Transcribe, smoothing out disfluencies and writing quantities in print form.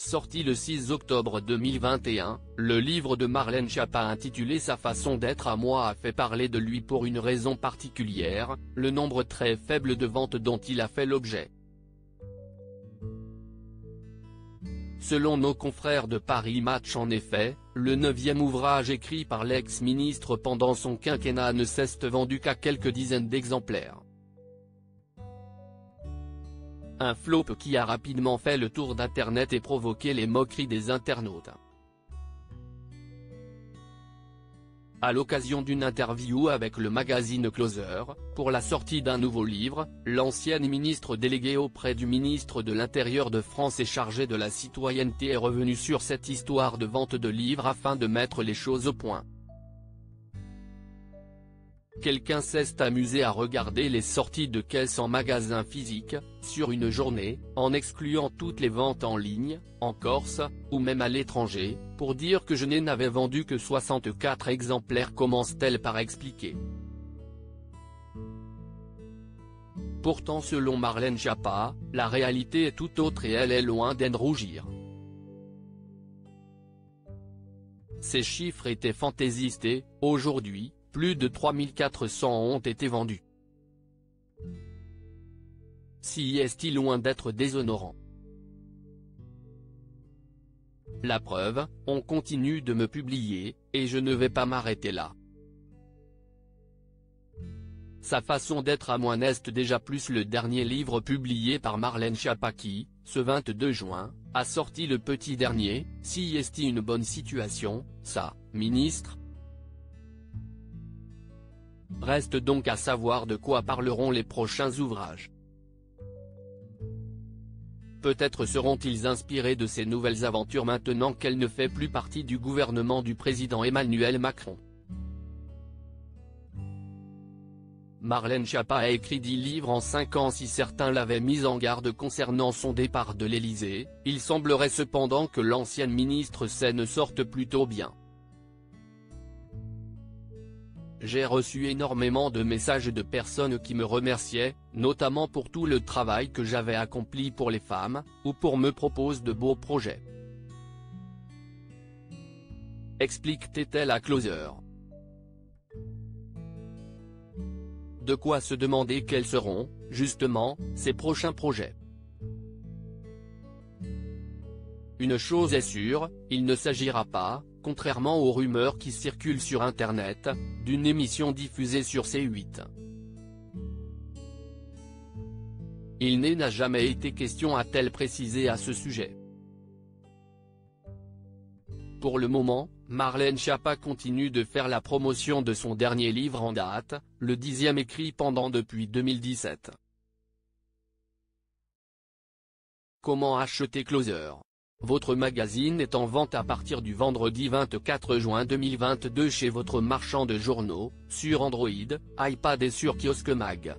Sorti le 6 octobre 2021, le livre de Marlène Schiappa intitulé Sa façon d'être à moi a fait parler de lui pour une raison particulière, le nombre très faible de ventes dont il a fait l'objet. Selon nos confrères de Paris Match en effet, le 9e ouvrage écrit par l'ex-ministre pendant son quinquennat ne s'est vendu qu'à quelques dizaines d'exemplaires. Un flop qui a rapidement fait le tour d'Internet et provoqué les moqueries des internautes. À l'occasion d'une interview avec le magazine Closer, pour la sortie d'un nouveau livre, l'ancienne ministre déléguée auprès du ministre de l'Intérieur de France et chargée de la citoyenneté est revenue sur cette histoire de vente de livres afin de mettre les choses au point. Quelqu'un s'est amusé à regarder les sorties de caisse en magasin physique, sur une journée, en excluant toutes les ventes en ligne, en Corse, ou même à l'étranger, pour dire que je n'avais vendu que 64 exemplaires, commence-t-elle par expliquer. Pourtant selon Marlène Schiappa, la réalité est tout autre et elle est loin d'en rougir. Ces chiffres étaient fantaisistes et, aujourd'hui, plus de 3400 ont été vendus. Si est-il loin d'être déshonorant. La preuve, on continue de me publier, et je ne vais pas m'arrêter là. Sa façon d'être à moi n'est déjà plus le dernier livre publié par Marlène Schiappa qui, ce 22 juin, a sorti le petit dernier, Si est une bonne situation, ça, ministre ? Reste donc à savoir de quoi parleront les prochains ouvrages. Peut-être seront-ils inspirés de ces nouvelles aventures maintenant qu'elle ne fait plus partie du gouvernement du président Emmanuel Macron. Marlène Schiappa a écrit 10 livres en 5 ans. Si certains l'avaient mise en garde concernant son départ de l'Élysée, il semblerait cependant que l'ancienne ministre s'en sorte plutôt bien. J'ai reçu énormément de messages de personnes qui me remerciaient, notamment pour tout le travail que j'avais accompli pour les femmes, ou pour me proposer de beaux projets. Explique-t-elle à Closer. De quoi se demander quels seront, justement, ses prochains projets. Une chose est sûre, il ne s'agira pas, contrairement aux rumeurs qui circulent sur Internet, d'une émission diffusée sur C8. Il n'a jamais été question, a-t-elle précisé à ce sujet. Pour le moment, Marlène Schiappa continue de faire la promotion de son dernier livre en date, le 10e écrit depuis 2017. Comment acheter Closer ? Votre magazine est en vente à partir du vendredi 24 juin 2022 chez votre marchand de journaux, sur Android, iPad et sur Kiosque Mag.